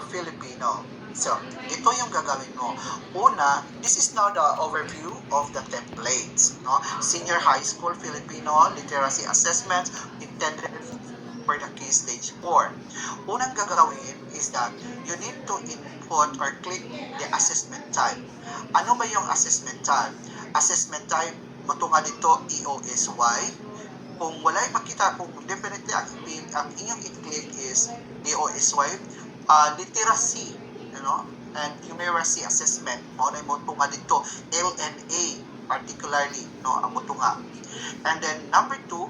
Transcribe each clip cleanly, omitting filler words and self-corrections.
Filipino. So, ito yung gagawin mo. Una, this is now the overview of the templates. No? Senior high school Filipino literacy assessment intended for the key stage 4. Unang gagawin is that you need to input or click the assessment type. Ano ba yung assessment type? Assessment type, ito nga dito, EOSY. Kung wala'y makita, kung definitely ang inyong i-click is EOSY, literacy, and numeracy assessment. Maunay mo ito nga dito, LNA, particularly, ang ito nga. And then, number 2,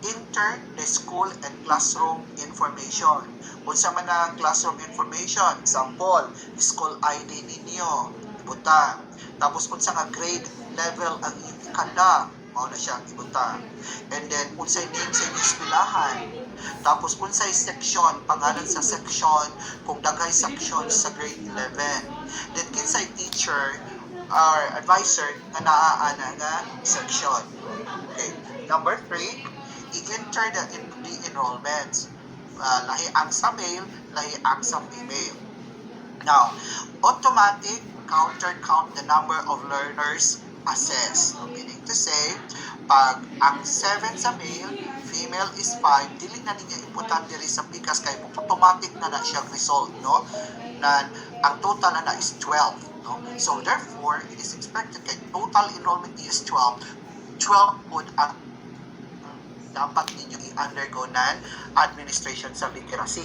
enter the school and classroom information. Kung sa man classroom information, example, school ID ninyo, ibuta. Tapos kung sa grade level ang ikanda, mao na siya ibuta. And then kung sa name sa inyong eskwelahan, tapos kung sa section, pangalan sa section, kung dagay section sa grade 11. Then kinsay teacher or advisor na naaana nga section. Okay. Number 3, i-enter the enrollments. Lahi ang sa male, lahi ang sa female. Now, automatic count the number of learners assessed. So, meaning to say, pag ang 7 sa male, female is 5, dili na ninyo iputan diri sa pikas kay automatic na siya result, no? Na ang total na is 12, no? So, therefore, it is expected kay total enrollment is 12. 12 would ang dapat ninyo i-undergo ng administration sa literacy.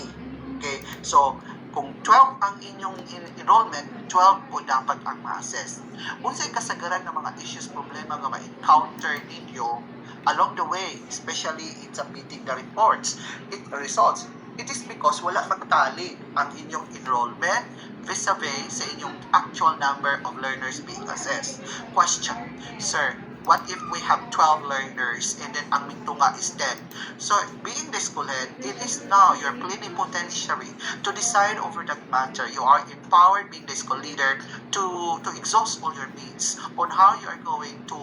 Okay? So, kung 12 ang inyong enrollment, 12 po dapat ang ma-assess. Unsay kasagaran ng mga issues, problema nga ma-encounter ninyo along the way, especially in submitting the reports, results. It is because wala magtali ang inyong enrollment vis-a-vis sa inyong actual number of learners being assessed. Question, sir, what if we have 12 learners and then ang mintunga is 10? So, being the school head, it is now your plenipotentiary to decide over that matter. You are empowered being the school leader to exhaust all your needs on how you are going to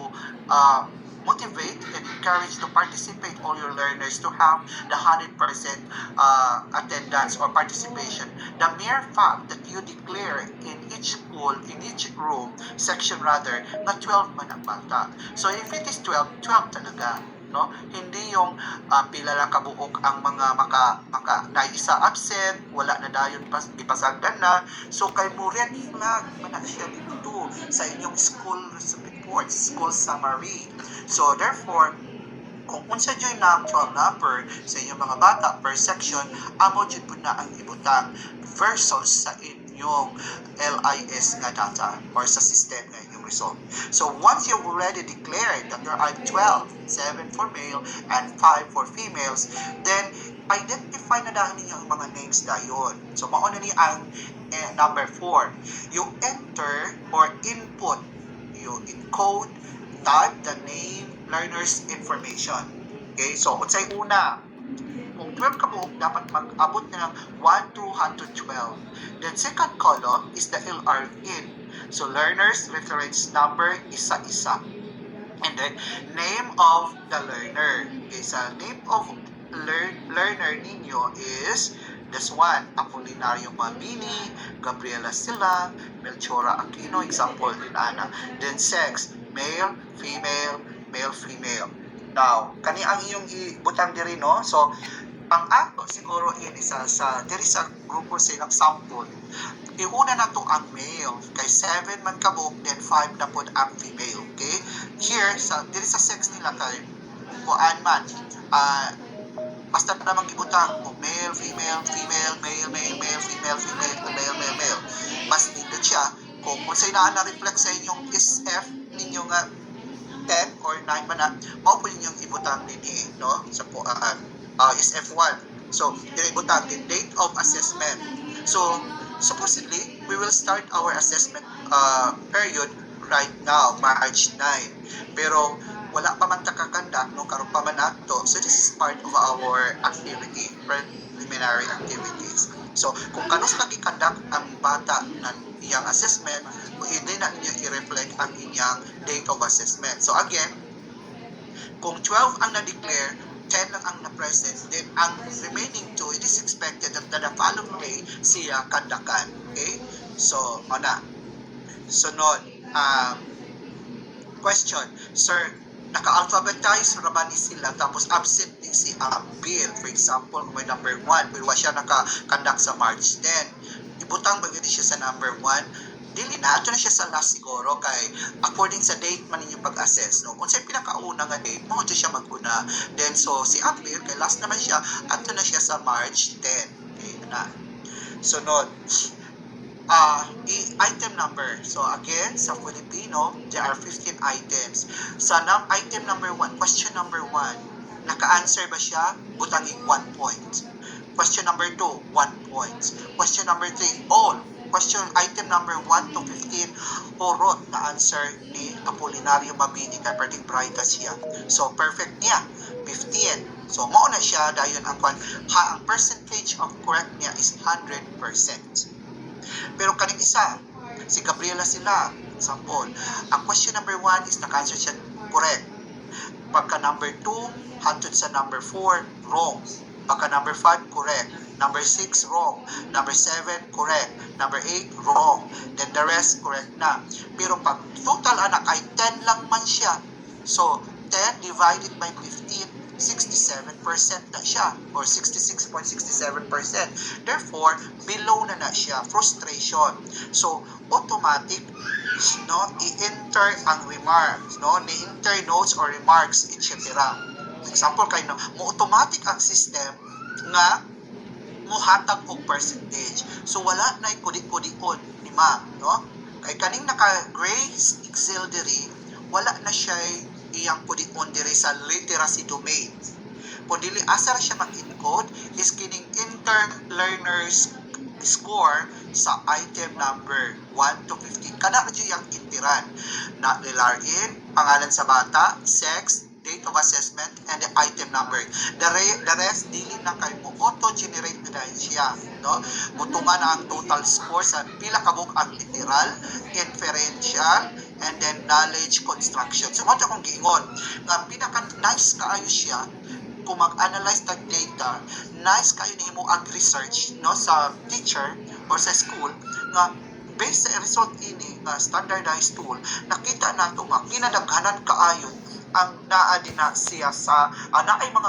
motivate and encourage to participate all your learners to have the 100% attendance or participation. The mere fact that you declare in each school, in each room, section rather, na 12 man ang bata. So if it is 12, 12 talaga. No? Hindi yung pila lang kabuok ang mga naisa absent, wala na dayon ipasagdan na. So kay mo red flag man siya dito sa inyong school report, school summary. So therefore, kung unsa dyan na actual number sa inyong mga bata per section, amo dyan po na ang ibutang versus sa inyong LIS nga data or sa system nga inyong result. So once you've already declared that there are 12, 7 for male and 5 for females, then identify na dahil ninyo ang mga names dayon. So mauna ni ang number 4. You enter or input, you encode, type the name, learner's information. Okay, so unsay una, kung 12 ka buok, dapat mag-abot na ng 1 to 112. Then second column is the LR in. So learner's reference number, isa-isa. And then name of the learner. Okay, so name of learner ninyo is this one, Apolinario Mabini, Gabriela Silang, Melchora Aquino, example din ana. Then sex, male, female, male, female. Now, kani ang iyong ibutang diri, no? So, ang ato siguro ini sa diri sa grupo sa ilang sample, iuna na to ang male, kay 7 man kabuk, then 5 na pod ang female, okay? Here, diri sa sex nila kay kuan man, basta namang ibutang male, female, female, male, male, male, female, female, male, male, male. Mas nindot siya kung sa'yo na reflect sa inyong SF ninyo nga 10 or 9 man na, mao po ninyong ibutang nini, no? Sa SF1. So, ibutang the date of assessment. So, supposedly, we will start our assessment period right now, March 9. Pero, wala pa man kakakanda, no, karon pa man ato. So this is part of our activity, preliminary activities. So kung kanus lagi conduct ang bata ng iyang assessment, hindi na niya i-reflect ang inyang date of assessment. So again, kung 12 ang na-declare, 10 lang ang na-present, then ang remaining 2, it is expected that the following day siya kandakan. Okay? So, na. Sunod, question, sir, naka-alphabetize raman ni sila tapos absent din si Bill. For example, kung may number 1, pero siya naka-conduct sa March 10. Ibutang ba siya sa number 1? Dili na, ato na siya sa last siguro kay according sa date man ninyo pag-assess, no? Kung sa'yo pinakauna nga date, mo siya maguna. Then, so, si Bill, kay last naman siya, ato na siya sa March 10. Okay, na. Sunod, item number. So again, sa Filipino, there are 15 items. Sa item number 1, question number 1, naka-answer ba siya? Butangin 1 point. Question number 2, 1 point. Question number 3, all. Question item number 1 to 15, horot na answer ni Apolinario Mabini kay Perting Brighta siya. So perfect niya, 15. So mao na siya dayon ang ang percentage of correct niya is 100%. Pero kaning isa, si Gabriela sila, example, ang question number 1 is naka-answer siya correct. Pagka number 2, hantod sa number 4, wrong. Pagka number 5, correct. Number 6, wrong. Number 7, correct. Number 8, wrong. Then the rest, correct na. Pero pag total anak ay 10 lang man siya. So, 10 divided by 15, 67% na siya or 66.67%. Therefore, below na siya. Frustration. So, automatic no, i-enter ang remarks, no, ni-enter notes or remarks, etc. Example kay no, mo automatic ang system nga muhatag og percentage. So wala na kudi-kudion ni ma'am, no? Kay kaning naka-Grace Excel diri, wala na siya iyang kudion diri sa literacy domain. Kung dili asa siya mag-encode is kining intern learners score sa item number 1 to 15. Kana na yung intiran na nilarin, pangalan sa bata, sex, date of assessment, and the item number. The rest, dili na kayo mo auto-generate na dahil siya. No? Mutungan na ang total score sa pila kabuk ang literal, inferential, and then knowledge construction. So, mo akong giingon, nga pinaka-nice kaayo siya, kung mag-analyze tag data, nice kayo ni mo ag-research no, sa teacher or sa school, nga based sa result ini nga standardized tool, nakita nato nga kinadaghanan kaayo ang naa din na siya sa naay mga